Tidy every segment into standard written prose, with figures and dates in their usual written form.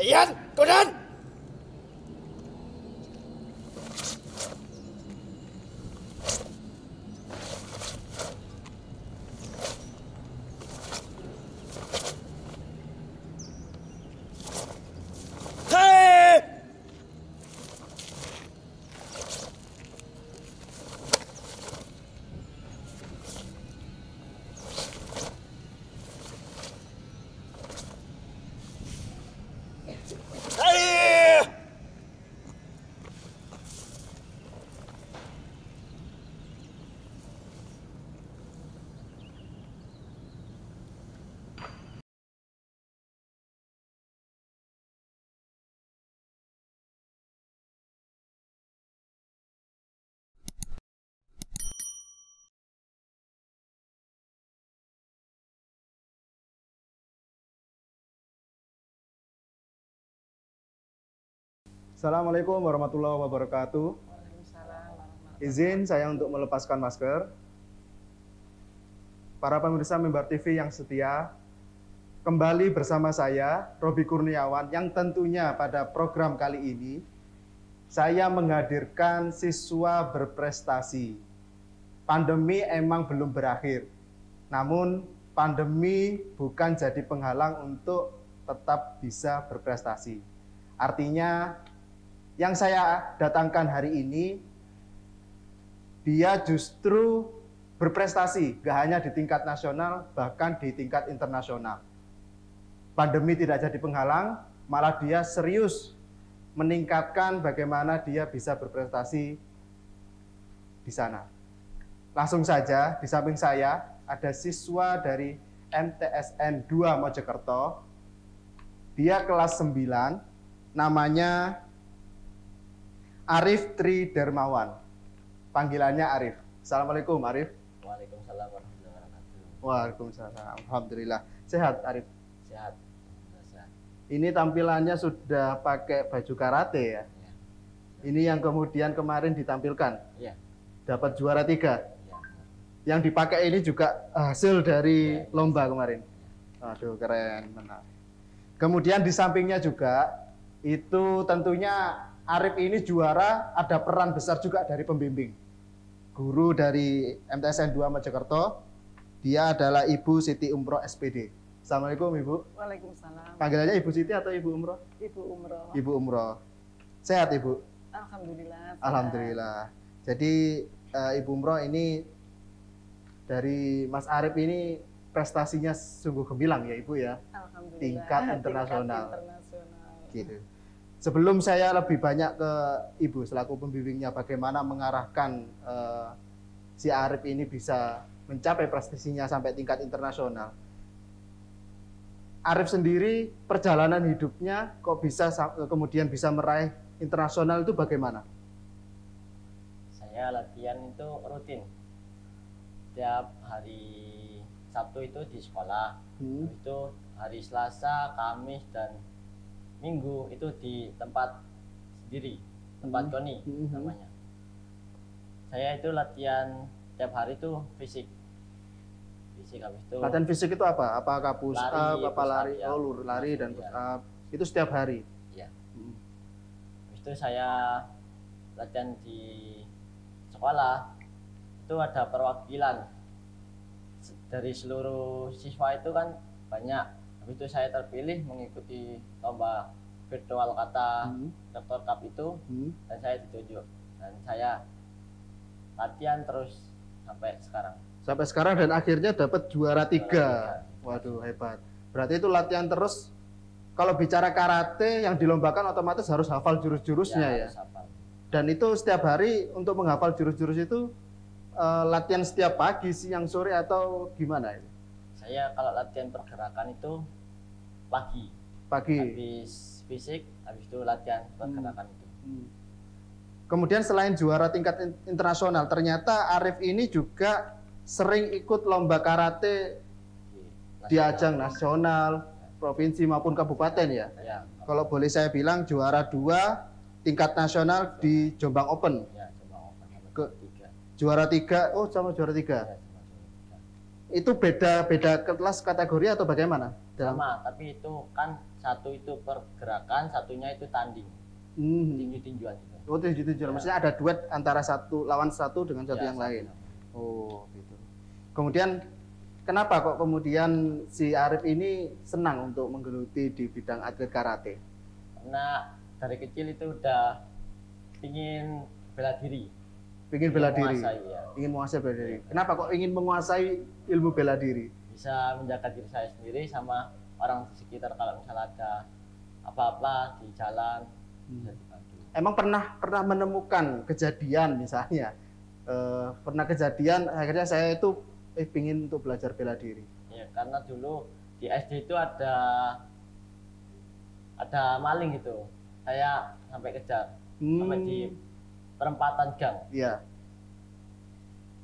Ayan, kodan. Assalamualaikum warahmatullahi wabarakatuh. Izin saya untuk melepaskan masker. Para pemirsa Mimbar TV yang setia, kembali bersama saya, Robi Kurniawan, yang tentunya pada program kali ini, saya menghadirkan siswa berprestasi. Pandemi emang belum berakhir, namun pandemi bukan jadi penghalang untuk tetap bisa berprestasi. Artinya, yang saya datangkan hari ini, dia justru berprestasi, gak hanya di tingkat nasional, bahkan di tingkat internasional. Pandemi tidak jadi penghalang, malah dia serius meningkatkan bagaimana dia bisa berprestasi di sana. Langsung saja, di samping saya ada siswa dari MTSN 2 Mojokerto. Dia kelas 9, namanya Arif Tri Dermawan. Panggilannya Arif. Assalamualaikum Arif. Waalaikumsalam warahmatullahi wabarakatuh. Waalaikumsalam. Alhamdulillah. Sehat Arif? Sehat. Ini tampilannya sudah pakai baju karate ya? Ya. Ini yang kemudian kemarin ditampilkan? Iya. Dapat juara 3? Ya. Yang dipakai ini juga hasil dari Ya. lomba kemarin? Aduh, keren. Benar. Kemudian di sampingnya juga, itu tentunya Arif ini juara, ada peran besar juga dari pembimbing. Guru dari MTSN 2 Mojokerto, dia adalah Ibu Siti Umroh SPD. Assalamualaikum Ibu. Waalaikumsalam. Panggilannya Ibu Siti atau Ibu Umroh? Ibu Umroh. Ibu Umroh. Sehat Ibu? Alhamdulillah. Alhamdulillah. Jadi Ibu Umroh ini dari Mas Arif ini prestasinya sungguh gemilang ya Ibu ya? Alhamdulillah. Tingkat internasional. Tingkat internasional. Gitu. Sebelum saya lebih banyak ke Ibu selaku pembimbingnya, bagaimana mengarahkan si Arif ini bisa mencapai prestasinya sampai tingkat internasional. Arif sendiri perjalanan hidupnya kok bisa kemudian bisa meraih internasional itu bagaimana? Saya latihan itu rutin. Tiap hari Sabtu itu di sekolah. Habis itu hari Selasa, Kamis, dan Minggu itu di tempat sendiri, tempat KONI namanya. Saya itu latihan tiap hari itu fisik. Habis itu Latihan fisik itu apa? Apakah push up, apa lari? Ya. Oh, lari dan push up. Itu setiap hari. Iya. Habis itu saya latihan di sekolah. Itu ada perwakilan dari seluruh siswa itu kan banyak. Habis itu saya terpilih mengikuti lomba virtual kata Dr. Cup itu, dan saya ditunjuk. Dan saya latihan terus sampai sekarang. Sampai sekarang dan akhirnya dapat juara 3. Waduh, hebat. Berarti itu latihan terus. Kalau bicara karate yang dilombakan otomatis harus hafal jurus-jurusnya ya. Harus hafal. Dan itu setiap hari untuk menghafal jurus-jurus itu latihan setiap pagi, siang, sore atau gimana itu? Saya kalau latihan pergerakan itu pagi. Habis fisik, habis itu latihan pergerakan itu. Kemudian selain juara tingkat internasional, ternyata Arif ini juga sering ikut lomba karate di ajang nasional, provinsi maupun kabupaten ya. Ya. Kalau boleh saya bilang juara 2 tingkat nasional di Jombang Open. Ya, coba open Juara 3, oh sama juara 3. Ya, Itu beda kelas kategori atau bagaimana? sama, tapi itu kan satu itu pergerakan, satunya itu tanding, Hmm. tinju-tinjuan gitu. Oh, tinju-tinju. Maksudnya ada duet antara satu lawan satu dengan satu Ya, yang satu lain. lawan. Oh, gitu. Kemudian kenapa kok kemudian si Arif ini senang untuk menggeluti di bidang atlet karate? Karena dari kecil itu udah ingin bela diri, Ingin bela diri. menguasai, ya. Ingin menguasai bela diri. Kenapa kok ingin menguasai ilmu bela diri? Bisa menjaga diri saya sendiri sama orang di sekitar kalau misalnya ada apa-apa di jalan bisa dibantu. Emang pernah menemukan kejadian misalnya pernah kejadian akhirnya saya itu pingin untuk belajar bela diri. Ya, karena dulu di SD itu ada maling gitu. Saya sampai kejar, sampai di perempatan gang. Iya.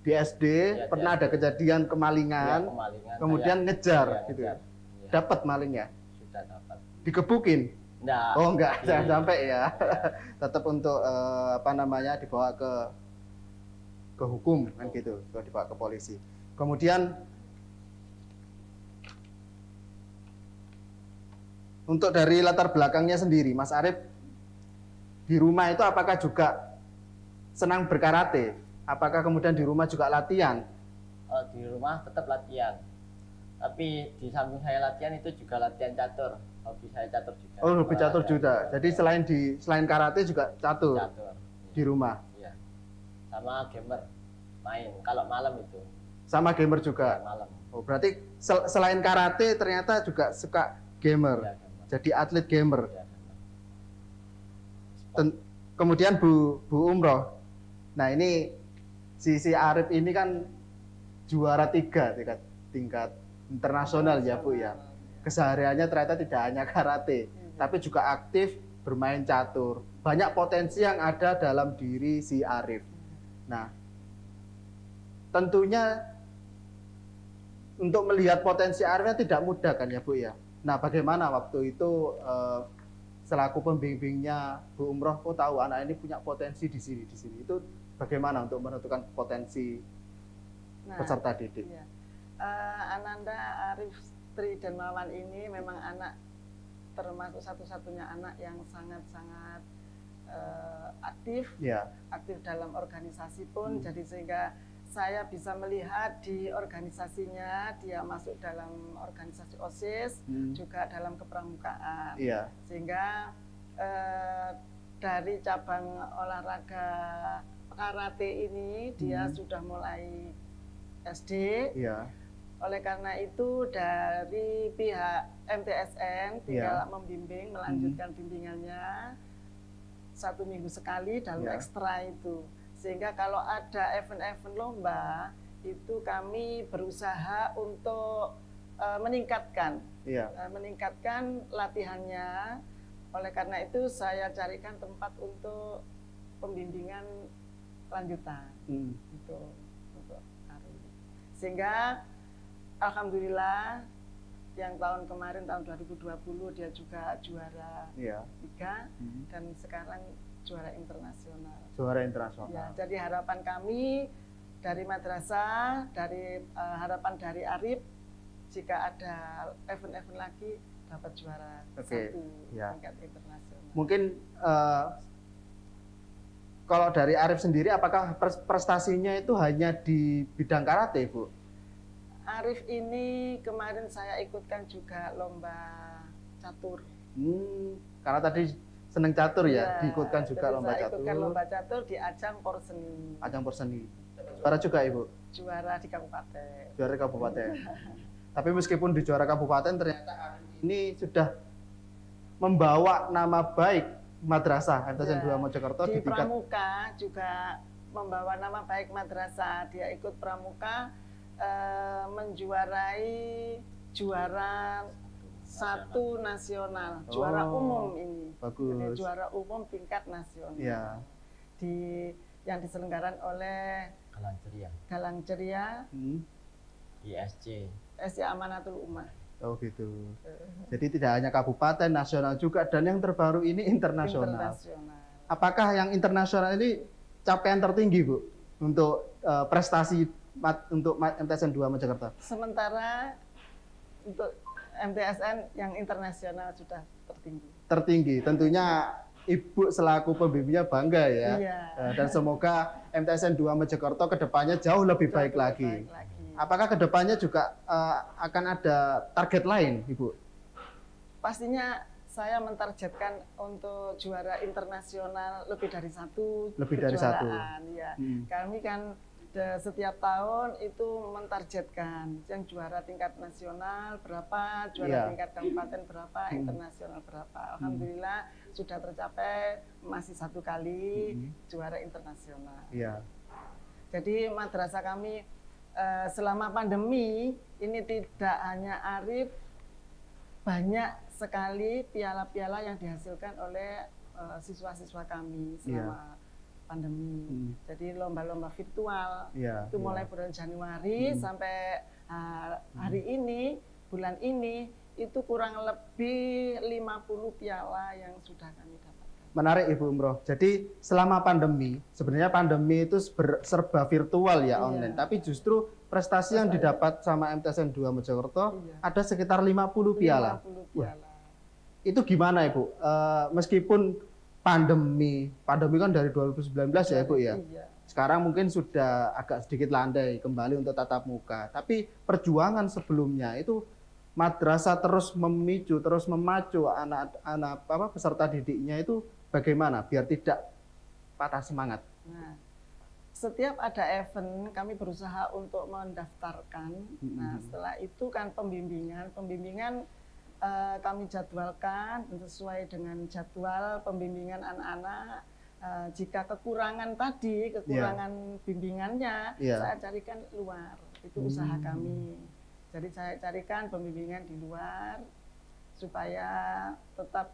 Di SD Ya, pernah di ada SD. kejadian kemalingan, Ya, kemalingan. kemudian Saya- ngejar iya, gitu ya. ngejar. Iya, Dapat malingnya, sudah dapat. dikebukin. Enggak. Oh enggak, Iya. jangan sampai ya. Iya. Tetap untuk apa namanya dibawa ke hukum kan gitu, dibawa ke polisi. Kemudian untuk dari latar belakangnya sendiri, Mas Arif di rumah itu apakah juga senang berkarate? Apakah kemudian di rumah juga latihan? Di rumah tetap latihan. Tapi di samping saya latihan itu juga latihan catur. Hobi saya catur juga. Oh, hobi catur Olahraga juga. Jadi selain karate juga catur catur. di rumah. Iya. Sama gamer main kalau malam itu. Sama gamer juga. Malam. Oh, berarti selain karate ternyata juga suka gamer. Iya, gamer. Jadi atlet gamer. Iya, gamer. Kemudian Bu Umroh. Nah, ini si Arif ini kan juara 3 tingkat internasional ya Bu ya. Kesehariannya ternyata tidak hanya karate, tapi juga aktif bermain catur. Banyak potensi yang ada dalam diri si Arif. Nah, tentunya untuk melihat potensi Arifnya tidak mudah kan ya Bu ya. Nah, bagaimana waktu itu selaku pembimbingnya Bu Umroh, oh tahu anak ini punya potensi di sini. Itu bagaimana untuk menentukan potensi peserta didik? Iya. Ananda Arif Tri Darmawan ini memang anak termasuk satu-satunya anak yang sangat-sangat aktif, Ya. aktif dalam organisasi pun, jadi sehingga saya bisa melihat di organisasinya dia masuk dalam organisasi OSIS, juga dalam kepramukaan, Iya. sehingga dari cabang olahraga karate ini dia sudah mulai SD. Iya. Oleh karena itu dari pihak MTSN tinggal membimbing, melanjutkan bimbingannya 1 minggu sekali dalam ekstra itu. Sehingga kalau ada event-event lomba itu kami berusaha untuk meningkatkan latihannya. Oleh karena itu saya carikan tempat untuk pembimbingan lanjutan untuk hari. Sehingga alhamdulillah yang tahun kemarin tahun 2020 dia juga juara 3 dan sekarang juara internasional. Juara internasional. Ya, jadi harapan kami dari madrasah, dari harapan dari Arif, jika ada event-event lagi dapat juara 1 tingkat internasional. Mungkin kalau dari Arif sendiri, apakah prestasinya itu hanya di bidang karate, Bu? Arif ini kemarin saya ikutkan juga lomba catur. Karena tadi seneng catur ya, diikutkan juga lomba saya catur. Ikutkan lomba catur di ajang Porseni. Ajang Porseni. Juara juga Ibu? Juara di kabupaten. Juara kabupaten. Tapi meskipun di juara kabupaten, ternyata Arif ini sudah membawa nama baik madrasah MTSN 2 Mojokerto di tingkat pramuka juga membawa nama baik madrasah. Dia ikut pramuka menjuarai juara 1 nasional, juara umum ini. Bagus. Jadi juara umum tingkat nasional. Ya. Yang diselenggarakan oleh Galang Ceria, ISC, SC Amanatul Ummah. Oh gitu. Jadi tidak hanya kabupaten, nasional juga, dan yang terbaru ini internasional. Apakah yang internasional ini capaian tertinggi, Bu, untuk prestasi untuk MTSN 2 Mojokerto? Sementara untuk MTSN yang internasional sudah tertinggi. Tertinggi. Tentunya Ibu selaku pembimbingnya bangga ya. Iya. Dan semoga MTSN 2 Mojokerto kedepannya jauh lebih baik lagi. Apakah kedepannya juga akan ada target lain, Ibu? Pastinya saya mentargetkan untuk juara internasional lebih dari satu. Lebih dari satu. Ya. Kami kan setiap tahun itu mentargetkan yang juara tingkat nasional berapa, juara tingkat kabupaten berapa, internasional berapa. Alhamdulillah sudah tercapai, masih 1 kali juara internasional. Jadi madrasah kami selama pandemi ini tidak hanya Arif, banyak sekali piala-piala yang dihasilkan oleh siswa-siswa kami selama pandemi. Jadi lomba-lomba virtual itu mulai bulan Januari sampai hari ini, bulan ini itu kurang lebih 50 piala yang sudah kami dapatkan. Menarik Ibu Umroh. Jadi selama pandemi, sebenarnya pandemi itu serba virtual ya, online. Tapi justru prestasi yang didapat sama MTSN 2 Mojokerto ada sekitar 50 piala. 50 piala. Itu gimana Ibu? Meskipun pandemi kan dari 2019 ya Ibu ya. Sekarang mungkin sudah agak sedikit landai kembali untuk tatap muka. Tapi perjuangan sebelumnya itu madrasah terus memicu, terus memacu anak-anak peserta didiknya itu bagaimana biar tidak patah semangat. Nah, setiap ada event kami berusaha untuk mendaftarkan. Nah, setelah itu kan pembimbingan kami jadwalkan sesuai dengan jadwal pembimbingan anak-anak. Jika kekurangan bimbingannya, saya carikan luar. Itu usaha kami. Jadi saya carikan pembimbingan di luar supaya tetap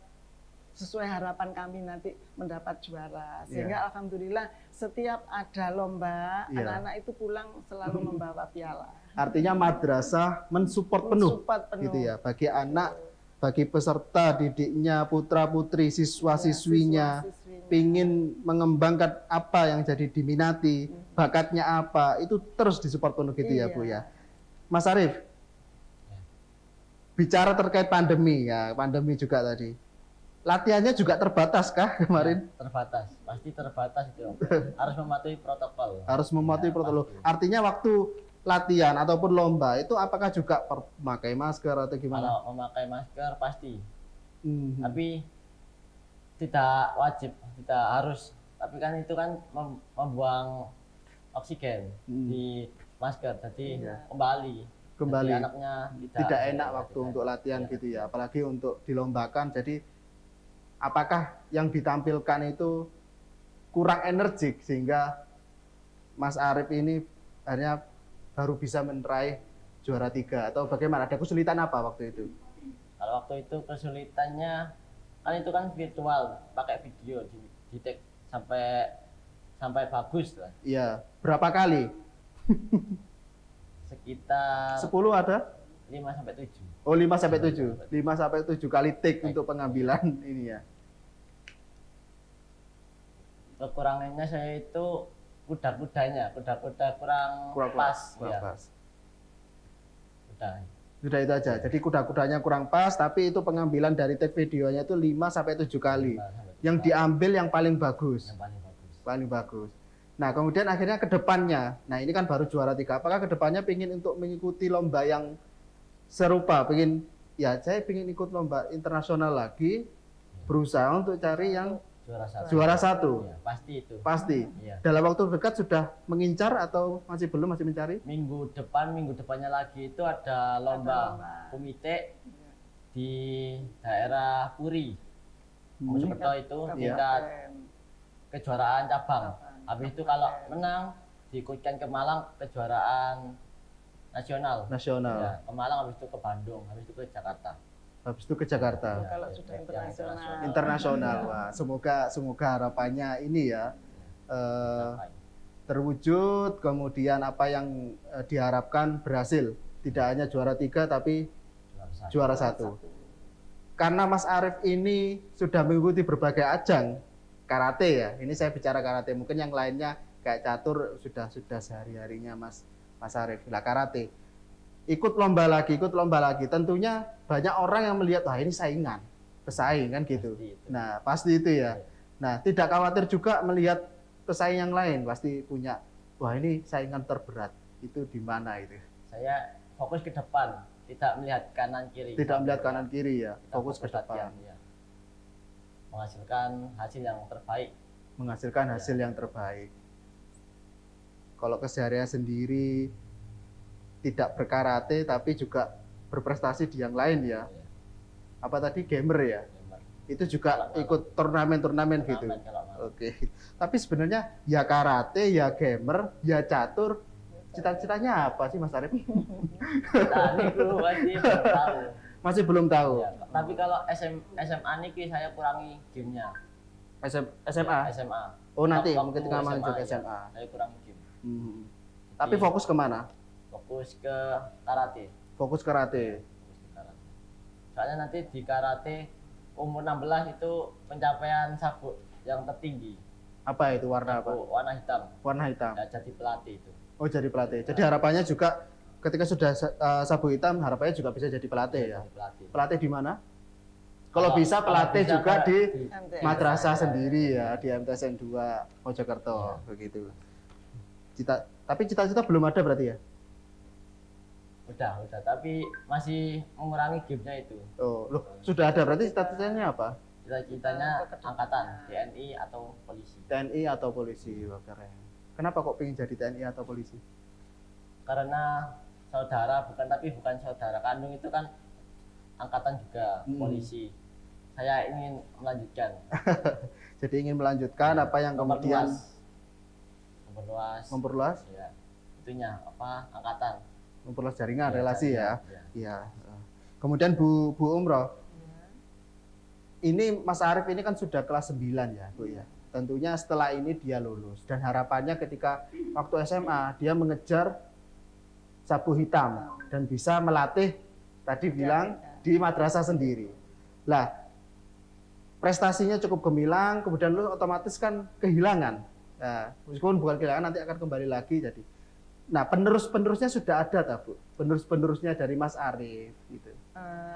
sesuai harapan kami nanti mendapat juara. Sehingga alhamdulillah setiap ada lomba, anak-anak itu pulang selalu membawa piala. Artinya madrasah mensupport penuh gitu ya bagi anak, bagi peserta didiknya, putra-putri, siswa-siswinya, pingin mengembangkan apa yang jadi diminati, bakatnya apa, itu terus disupport penuh gitu ya Bu ya. Mas Arif, bicara terkait pandemi ya, pandemi juga tadi. Latihannya juga terbatas kah kemarin? Ya, terbatas, pasti terbatas itu. Harus mematuhi protokol. Harus mematuhi protokol. Artinya waktu latihan ataupun lomba itu apakah juga memakai masker atau gimana? Kalau memakai masker pasti. Tapi tidak wajib, tidak harus. Tapi kan itu kan membuang oksigen di masker, jadi kembali jadi anaknya tidak enak waktu untuk latihan gitu ya, apalagi untuk dilombakan. Jadi apakah yang ditampilkan itu kurang energik sehingga Mas Arif ini akhirnya baru bisa meraih juara 3 atau bagaimana? Ada kesulitan apa waktu itu? Kalau waktu itu kesulitannya kan itu kan virtual, pakai video di take sampai bagus lah. Iya, berapa kali? Sekitar 10 ada? 5 sampai 7. Oh, 5 sampai 7. 5 sampai 7 kali take untuk pengambilan ini ya. Kekurangannya saya itu kuda kurang pas. Sudah itu aja. Jadi kuda-kudanya kurang pas, tapi itu pengambilan dari take videonya itu 5 sampai 7 kali. Yang diambil yang paling bagus. Paling bagus. Nah, kemudian akhirnya ke depannya. Nah, ini kan baru juara 3. Apakah ke depannya ingin untuk mengikuti lomba yang serupa? Saya ingin ikut lomba internasional lagi, berusaha untuk cari yang juara 1. Ya, pasti itu. Pasti. Ya. Dalam waktu dekat sudah mengincar atau masih mencari? Minggu depannya lagi itu ada lomba komite di daerah Puri. Mojokerto itu tingkat kejuaraan cabang. Habis itu kalau menang diikutkan ke Malang kejuaraan nasional. Ya, ke Malang, habis itu ke Bandung, habis itu ke Jakarta. Ya, kalau sudah internasional. Wah, semoga harapannya ini ya terwujud, kemudian apa yang diharapkan berhasil. Tidak hanya juara 3 tapi juara 1. Karena Mas Arif ini sudah mengikuti berbagai ajang karate ya. Ini saya bicara karate. Mungkin yang lainnya kayak catur sudah sehari-harinya Mas Arif. Lah karate. ikut lomba lagi. Tentunya banyak orang yang melihat, wah ini saingan, pesaing kan gitu. Pasti itu. Nah, pasti itu ya. Nah, tidak khawatir juga melihat pesaing yang lain, pasti punya, wah ini saingan terberat. Itu di mana itu? Saya fokus ke depan, tidak melihat kanan kiri. Tidak melihat kanan kiri ya, Kita fokus ke depan. latihan, ya. Menghasilkan hasil yang terbaik. Menghasilkan hasil yang terbaik. Kalau keseharian sendiri tidak berkarate tapi juga berprestasi di yang lain ya. Ya. Apa tadi gamer ya? Gamer. Itu juga Kalau ikut turnamen gitu. kalau mau. Oke. Tapi sebenarnya ya karate, ya gamer, ya catur. Cita-citanya apa sih Mas Arif? Nah, niku masih belum tahu. Masih belum tahu. Ya, tapi kalau SMA niki saya kurangi gamenya. SMA. Ya, SMA. Oh nanti Waktu mungkin kita lanjut ya, SMA. saya kurangi game. Hmm. Jadi, Tapi fokus kemana? fokus ke karate. Fokus karate. Fokus ke karate. Soalnya nanti di karate umur 16 itu pencapaian sabuk yang tertinggi. Apa itu warna apa? Sabuk warna hitam. Warna hitam. Ya, jadi pelatih itu. Oh jadi pelatih. Jadi harapannya juga ketika sudah sabuk hitam harapannya juga bisa jadi pelatih ya. Jadi pelatih. Pelatih di mana? Kalau bisa pelatih bisa juga di MTS. madrasah sendiri ya, di MTSN 2 Mojokerto begitu. Tapi cita-cita belum ada berarti ya? Udah, tapi masih mengurangi gamenya itu. Oh, loh, sudah ada berarti cita-citanya apa? Cita-citanya angkatan, TNI atau polisi. TNI atau polisi, wah keren. Kenapa kok pengen jadi TNI atau polisi? Karena saudara bukan saudara kandung itu kan angkatan juga polisi. Saya ingin melanjutkan. Jadi ingin melanjutkan apa yang kemudian memperluas. Ya, itunya apa angkatan. Memperluas jaringan Ya, relasi ya. ya. Iya. Kemudian Bu Umroh, ini Mas Arif ini kan sudah kelas 9 ya, Bu ya. Tentunya setelah ini dia lulus dan harapannya ketika waktu SMA dia mengejar sabu hitam dan bisa melatih tadi bilang di madrasah sendiri. Lah, prestasinya cukup gemilang, kemudian lu otomatis kan kehilangan. Nah, meskipun bukan kehilangan nanti akan kembali lagi jadi. Nah, penerusnya sudah ada tak, Bu? Penerusnya dari Mas Arif gitu.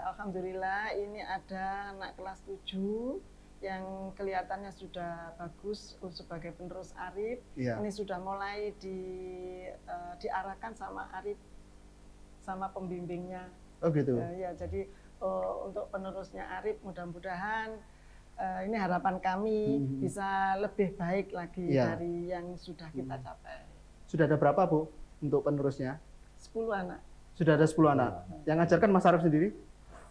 Alhamdulillah ini ada anak kelas 7 yang kelihatannya sudah bagus sebagai penerus Arif. Iya. Ini sudah mulai diarahkan sama Arif sama pembimbingnya. Oh gitu. Ya, jadi untuk penerusnya Arif mudah-mudahan ini harapan kami bisa lebih baik lagi dari yang sudah kita capai. Sudah ada berapa, Bu, untuk penerusnya? 10 anak. Sudah ada 10 anak. Yang ngajarkan Mas Arif sendiri?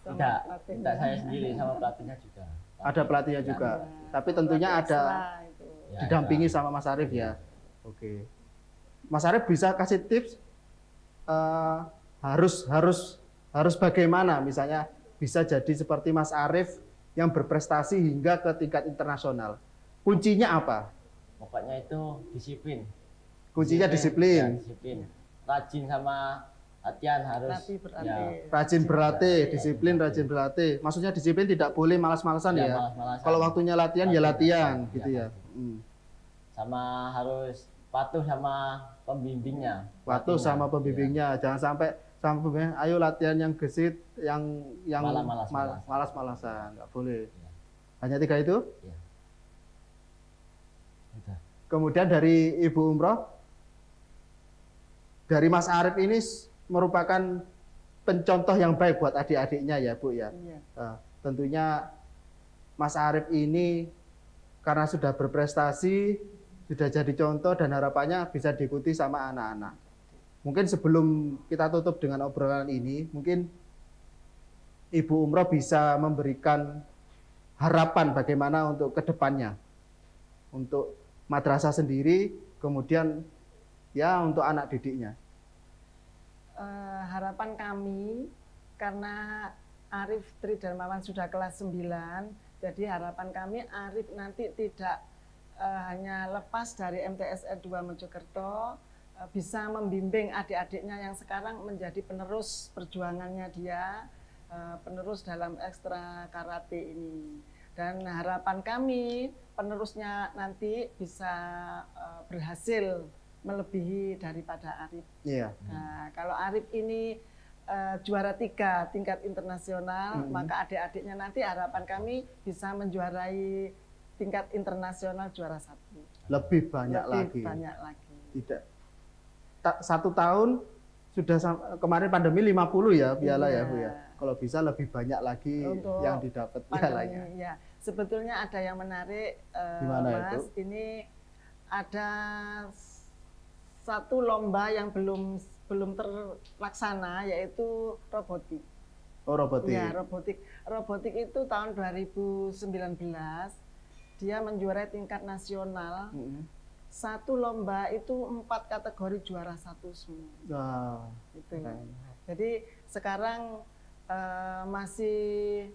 Tidak saya sendiri, sama pelatihnya juga. Ada pelatihnya juga. Tapi tentunya ada didampingi sama Mas Arif ya. Oke. Mas Arif bisa kasih tips harus bagaimana misalnya bisa jadi seperti Mas Arif yang berprestasi hingga ke tingkat internasional. Kuncinya apa? Pokoknya itu disiplin. Kuncinya disiplin. Ya, disiplin. Rajin sama latihan harus. Rajin berlatih, disiplin, rajin berlatih. Maksudnya disiplin tidak boleh malas-malasan ya. Malas-malasan. Kalau waktunya latihan ya latihan gitu ya. Sama harus patuh sama pembimbingnya. Patuh sama pembimbingnya. Jangan sampai sama pembimbing, ayo latihan yang gesit, yang malas-malasan, nggak boleh. Hanya 3 itu? Ya. Kemudian dari Ibu Umroh, dari Mas Arif ini merupakan pencontoh yang baik buat adik-adiknya ya, Bu ya. Tentunya Mas Arif ini karena sudah berprestasi, sudah jadi contoh dan harapannya bisa diikuti sama anak-anak. Mungkin sebelum kita tutup dengan obrolan ini, mungkin Ibu Umroh bisa memberikan harapan bagaimana untuk kedepannya, untuk madrasah sendiri, kemudian ya untuk anak didiknya. Harapan kami karena Arif Tri Darmawan sudah kelas 9, jadi harapan kami Arif nanti tidak hanya lepas dari MTSN 2 Mojokerto, bisa membimbing adik-adiknya yang sekarang menjadi penerus perjuangannya dia, penerus dalam ekstra karate ini. Dan harapan kami penerusnya nanti bisa berhasil melebihi daripada Arif. Iya. Nah, kalau Arif ini juara 3 tingkat internasional, maka adik-adiknya nanti harapan kami bisa menjuarai tingkat internasional juara 1. Lebih banyak Lebih lagi. banyak lagi. Tidak. 1 tahun sudah kemarin pandemi 50 ya piala ya Bu ya. Kalau bisa lebih banyak lagi Untuk yang didapat pialanya. Ya, sebetulnya ada yang menarik, Gimana Mas. itu? Ini ada satu lomba yang belum terlaksana, yaitu robotik. Oh, robotik. Ya, robotik itu tahun 2019 dia menjuarai tingkat nasional. Satu lomba itu 4 kategori juara 1 semua. Nah, Gitu. Jadi sekarang masih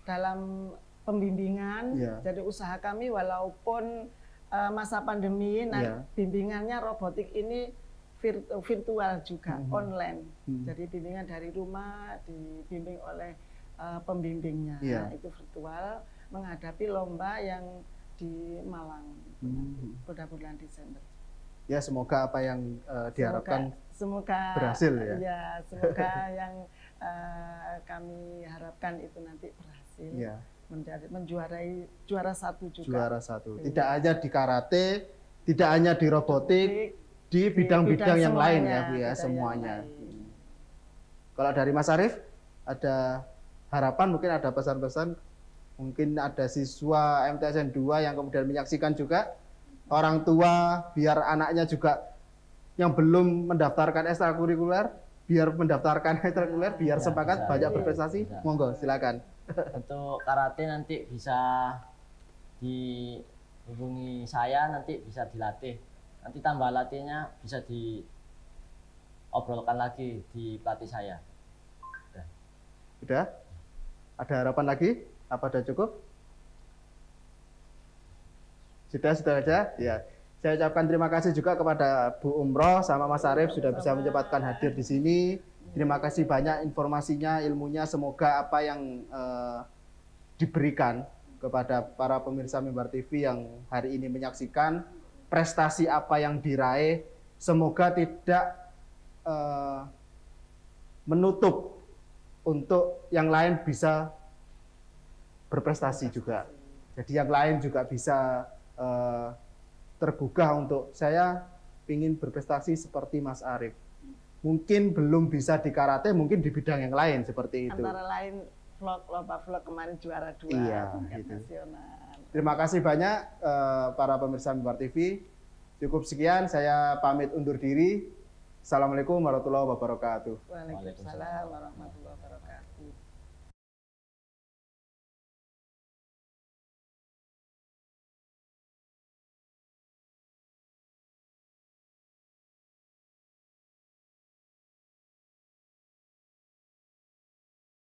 dalam pembimbingan. Iya. Jadi usaha kami walaupun masa pandemi, bimbingannya robotik ini virtual juga, online. Jadi bimbingan dari rumah, dibimbing oleh pembimbingnya, itu virtual, menghadapi lomba yang di Malang, bulan Desember. Ya, semoga apa yang diharapkan semoga berhasil ya. Ya, semoga yang kami harapkan itu nanti berhasil. Ya. Menjuarai juara 1 juga. Juara 1. Tidak hanya di karate, tidak hanya di robotik, di bidang-bidang yang lain ya Bu ya, semuanya. Kalau dari Mas Arief, ada harapan, mungkin ada pesan-pesan, mungkin ada siswa MTSN 2 yang kemudian menyaksikan juga, orang tua biar anaknya juga yang belum mendaftarkan ekstrakurikuler, biar mendaftarkan ekstrakurikuler, biar sepakat banyak berprestasi. Monggo, silakan. Untuk karate nanti bisa dihubungi saya, nanti bisa dilatih. Nanti tambah latihnya bisa diobrolkan lagi di pelatih saya. Udah? Ada harapan lagi? Apa sudah cukup? Sudah aja? Ya. Saya ucapkan terima kasih juga kepada Bu Umroh sama Mas Arief sudah bisa menyempatkan hadir di sini. Terima kasih banyak informasinya, ilmunya. Semoga apa yang diberikan kepada para pemirsa Mimbar TV yang hari ini menyaksikan, prestasi apa yang diraih, semoga tidak menutup untuk yang lain bisa berprestasi juga. Jadi yang lain juga bisa tergugah untuk saya ingin berprestasi seperti Mas Arief. Mungkin belum bisa di karate, mungkin di bidang yang lain seperti itu. Antara lain lomba vlog kemarin juara 2 tingkat nasional. Terima kasih banyak para pemirsa Mimbar TV. Cukup sekian, saya pamit undur diri. Assalamualaikum warahmatullahi wabarakatuh. Waalaikumsalam warahmatullahi wabarakatuh.